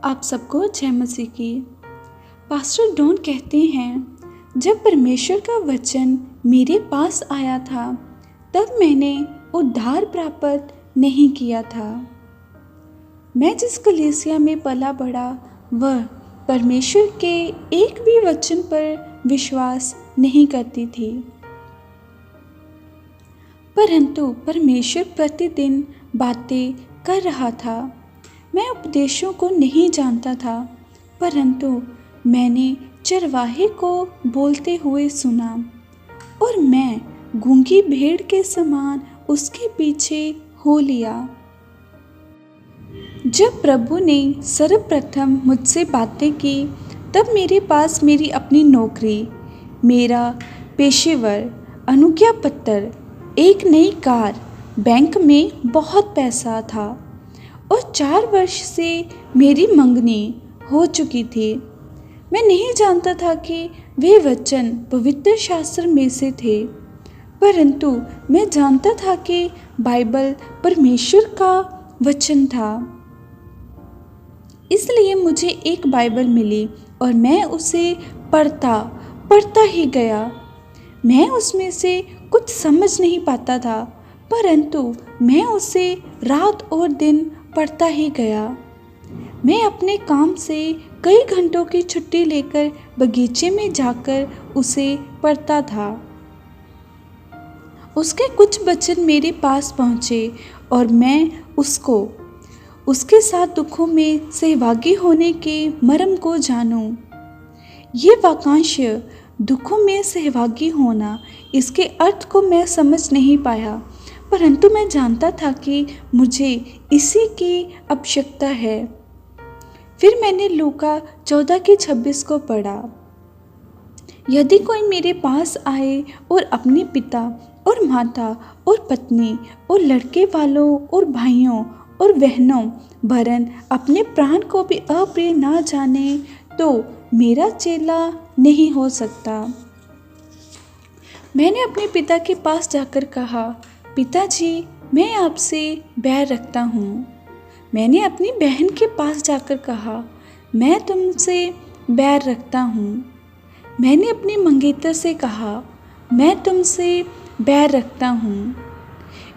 आप सबको जय मसीह की। पास्टर डॉन कहते हैं, जब परमेश्वर का वचन मेरे पास आया था तब मैंने उद्धार प्राप्त नहीं किया था। मैं जिस कलीसिया में पला बढ़ा वह परमेश्वर के एक भी वचन पर विश्वास नहीं करती थी, परंतु परमेश्वर प्रतिदिन बातें कर रहा था। मैं उपदेशों को नहीं जानता था, परंतु मैंने चरवाहे को बोलते हुए सुना और मैं गूंगी भेड़ के समान उसके पीछे हो लिया। जब प्रभु ने सर्वप्रथम मुझसे बातें की तब मेरे पास मेरी अपनी नौकरी, मेरा पेशेवर अनुज्ञा पत्र, एक नई कार, बैंक में बहुत पैसा था और 4 वर्ष से मेरी मंगनी हो चुकी थी। मैं नहीं जानता था कि वे वचन पवित्र शास्त्र में से थे, परंतु मैं जानता था कि बाइबल परमेश्वर का वचन था। इसलिए मुझे एक बाइबल मिली और मैं उसे पढ़ता ही गया। मैं उसमें से कुछ समझ नहीं पाता था, परंतु मैं उसे रात और दिन पढ़ता ही गया। मैं अपने काम से कई घंटों की छुट्टी लेकर बगीचे में जाकर उसे पढ़ता था। उसके कुछ वचन मेरे पास पहुँचे और मैं उसके साथ दुखों में सहभागी होने के मर्म को जानूं। ये वाक्यांश दुखों में सहभागी होना, इसके अर्थ को मैं समझ नहीं पाया, परंतु मैं जानता था कि मुझे इसी की आवश्यकता है। फिर मैंने लूका 14:26 को पढ़ा। यदि कोई मेरे पास आए और अपने पिता और माता और पत्नी और लड़के वालों और भाइयों और बहनों वरन अपने प्राण को भी अप्रिय ना जाने, तो मेरा चेला नहीं हो सकता। मैंने अपने पिता के पास जाकर कहा, पिताजी, मैं आपसे बैर रखता हूँ। मैंने अपनी बहन के पास जाकर कहा, मैं तुमसे बैर रखता हूँ। मैंने अपनी मंगेतर से कहा, मैं तुमसे बैर रखता हूँ।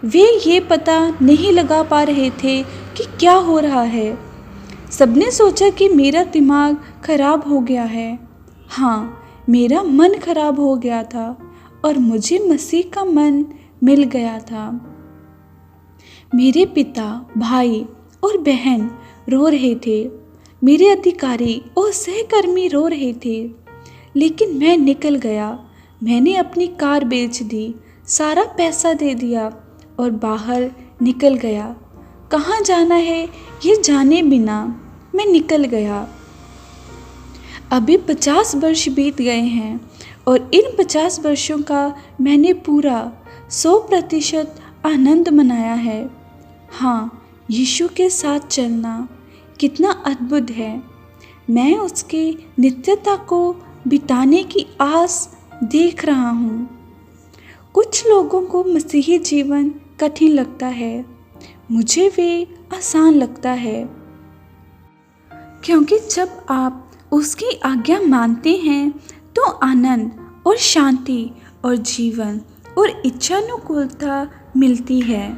वे ये पता नहीं लगा पा रहे थे कि क्या हो रहा है। सबने सोचा कि मेरा दिमाग खराब हो गया है। हाँ, मेरा मन खराब हो गया था और मुझे मसीह का मन मिल गया था। मेरे पिता, भाई और बहन रो रहे थे। मेरे अधिकारी और सहकर्मी रो रहे थे, लेकिन मैं निकल गया। मैंने अपनी कार बेच दी, सारा पैसा दे दिया और बाहर निकल गया। कहाँ जाना है ये जाने बिना मैं निकल गया। अभी 50 वर्ष बीत गए हैं और इन 50 वर्षों का मैंने पूरा 100% आनंद मनाया है। हाँ, यीशु के साथ चलना कितना अद्भुत है। मैं उसकी नित्यता को बिताने की आस देख रहा हूँ। कुछ लोगों को मसीही जीवन कठिन लगता है, मुझे वे आसान लगता है, क्योंकि जब आप उसकी आज्ञा मानते हैं तो आनंद और शांति और जीवन और इच्छानुकूलता मिलती है,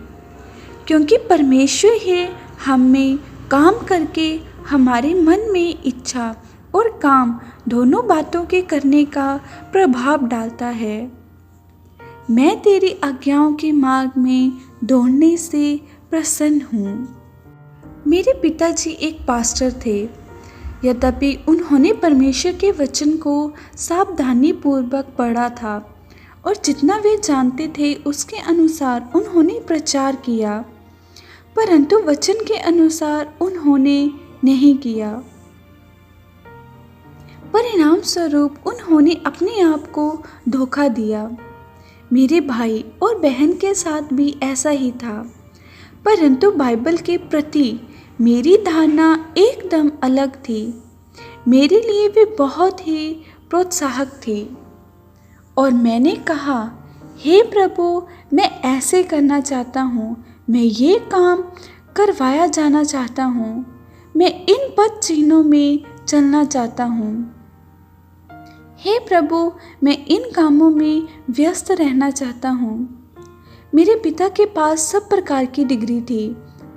क्योंकि परमेश्वर ही हम में काम करके हमारे मन में इच्छा और काम दोनों बातों के करने का प्रभाव डालता है। मैं तेरी आज्ञाओं के मार्ग में दौड़ने से प्रसन्न हूँ। मेरे पिताजी एक पास्टर थे, यद्यपि उन्होंने परमेश्वर के वचन को सावधानी पूर्वक पढ़ा था और जितना वे जानते थे उसके अनुसार उन्होंने प्रचार किया, परंतु वचन के अनुसार उन्होंने नहीं किया। परिणाम स्वरूप उन्होंने अपने आप को धोखा दिया। मेरे भाई और बहन के साथ भी ऐसा ही था, परंतु बाइबल के प्रति मेरी धारणा एकदम अलग थी। मेरे लिए वे बहुत ही प्रोत्साहक थी और मैंने कहा, हे प्रभु, मैं ऐसे करना चाहता हूँ, मैं ये काम करवाया जाना चाहता हूँ, मैं इन पद चिन्हों में चलना चाहता हूँ। हे प्रभु, मैं इन कामों में व्यस्त रहना चाहता हूँ। मेरे पिता के पास सब प्रकार की डिग्री थी।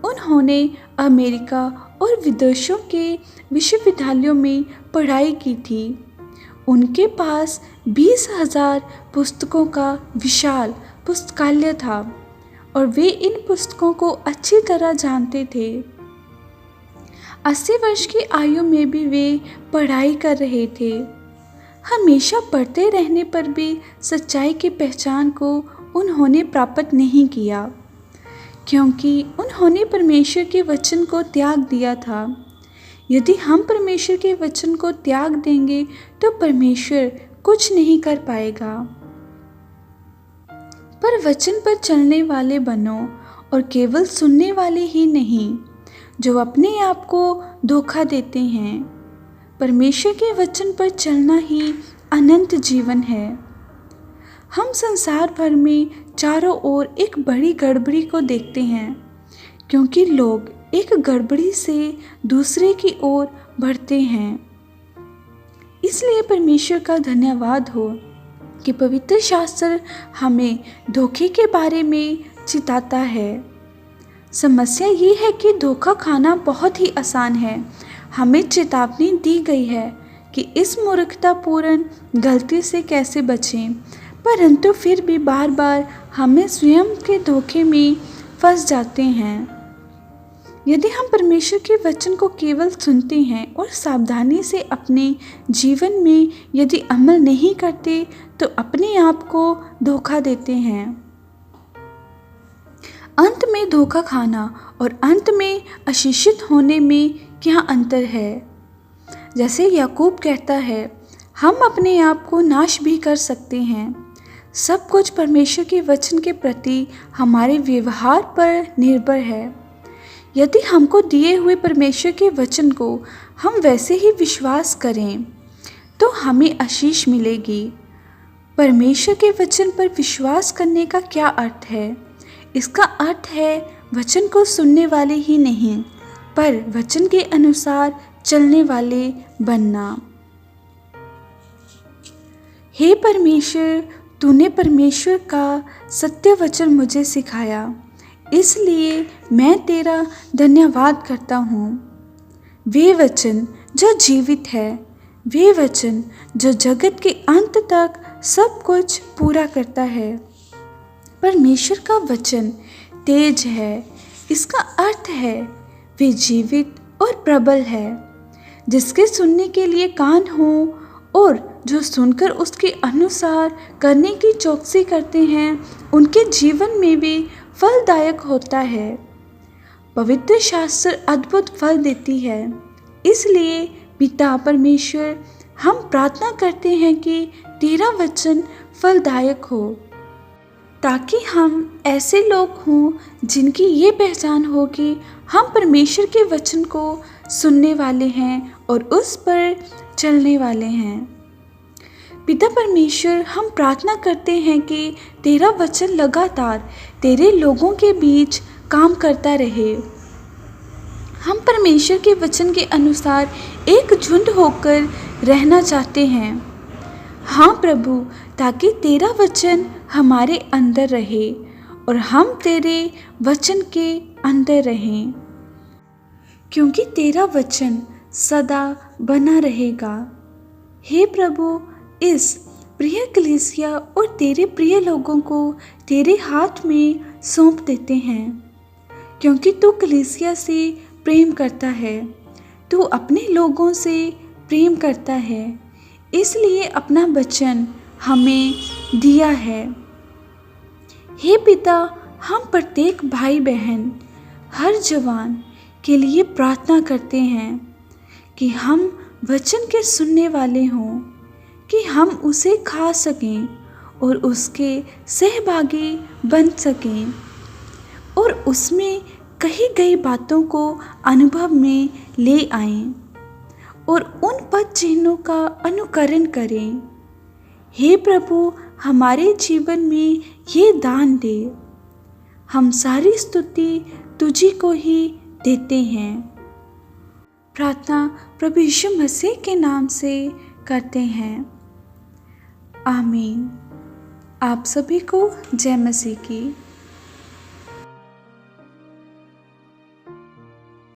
उन्होंने अमेरिका और विदेशों के विश्वविद्यालयों में पढ़ाई की थी। उनके पास 20,000 पुस्तकों का विशाल पुस्तकालय था और वे इन पुस्तकों को अच्छी तरह जानते थे। 80 वर्ष की आयु में भी वे पढ़ाई कर रहे थे। हमेशा पढ़ते रहने पर भी सच्चाई की पहचान को उन्होंने प्राप्त नहीं किया, क्योंकि उन्होंने परमेश्वर के वचन को त्याग दिया था। यदि हम परमेश्वर के वचन को त्याग देंगे तो परमेश्वर कुछ नहीं कर पाएगा। पर वचन पर चलने वाले बनो, और केवल सुनने वाले ही नहीं जो अपने आप को धोखा देते हैं। परमेश्वर के वचन पर चलना ही अनंत जीवन है। हम संसार भर में चारों ओर एक बड़ी गड़बड़ी को देखते हैं, क्योंकि लोग एक गड़बड़ी से दूसरे की ओर बढ़ते हैं। इसलिए परमेश्वर का धन्यवाद हो कि पवित्र शास्त्र हमें धोखे के बारे में चिताता है। समस्या ये है कि धोखा खाना बहुत ही आसान है। हमें चेतावनी दी गई है कि इस मूर्खतापूर्ण गलती से कैसे बचें, परंतु फिर भी बार बार हमें स्वयं के धोखे में फंस जाते हैं। यदि हम परमेश्वर के वचन को केवल सुनते हैं और सावधानी से अपने जीवन में यदि अमल नहीं करते तो अपने आप को धोखा देते हैं। अंत में धोखा खाना और अंत में आशीषित होने में क्या अंतर है? जैसे याकूब कहता है, हम अपने आप को नाश भी कर सकते हैं। सब कुछ परमेश्वर के वचन के प्रति हमारे व्यवहार पर निर्भर है। यदि हमको दिए हुए परमेश्वर के वचन को हम वैसे ही विश्वास करें तो हमें आशीष मिलेगी। परमेश्वर के वचन पर विश्वास करने का क्या अर्थ है? इसका अर्थ है वचन को सुनने वाले ही नहीं, पर वचन के अनुसार चलने वाले बनना। हे परमेश्वर, तूने परमेश्वर का सत्य वचन मुझे सिखाया, इसलिए मैं तेरा धन्यवाद करता हूँ। वे वचन जो जीवित है, वे वचन जो जगत के अंत तक सब कुछ पूरा करता है। परमेश्वर का वचन तेज है। इसका अर्थ है वे जीवित और प्रबल है। जिसके सुनने के लिए कान हो और जो सुनकर उसके अनुसार करने की चौकसी करते हैं, उनके जीवन में भी फलदायक होता है। पवित्र शास्त्र अद्भुत फल देती है। इसलिए पिता परमेश्वर, हम प्रार्थना करते हैं कि तेरा वचन फलदायक हो, ताकि हम ऐसे लोग हों जिनकी ये पहचान हो कि हम परमेश्वर के वचन को सुनने वाले हैं और उस पर चलने वाले हैं। पिता परमेश्वर, हम प्रार्थना करते हैं कि तेरा वचन लगातार तेरे लोगों के बीच काम करता रहे। हम परमेश्वर के वचन के अनुसार एक झुंड होकर रहना चाहते हैं। हाँ प्रभु, ताकि तेरा वचन हमारे अंदर रहे और हम तेरे वचन के अंदर रहें, क्योंकि तेरा वचन सदा बना रहेगा। हे प्रभु, इस प्रिय कलीसिया और तेरे प्रिय लोगों को तेरे हाथ में सौंप देते हैं, क्योंकि तू कलीसिया से प्रेम करता है, तू अपने लोगों से प्रेम करता है, इसलिए अपना वचन हमें दिया है। हे पिता, हम प्रत्येक भाई बहन, हर जवान के लिए प्रार्थना करते हैं कि हम वचन के सुनने वाले हों, कि हम उसे खा सकें और उसके सहभागी बन सकें और उसमें कही गई बातों को अनुभव में ले आएं और उन पद चिन्हों का अनुकरण करें। हे प्रभु, हमारे जीवन में ये दान दे। हम सारी स्तुति तुझी को ही देते हैं। प्रार्थना प्रभु यीशु मसीह के नाम से करते हैं। आमीन। आप सभी को जय मसीह की।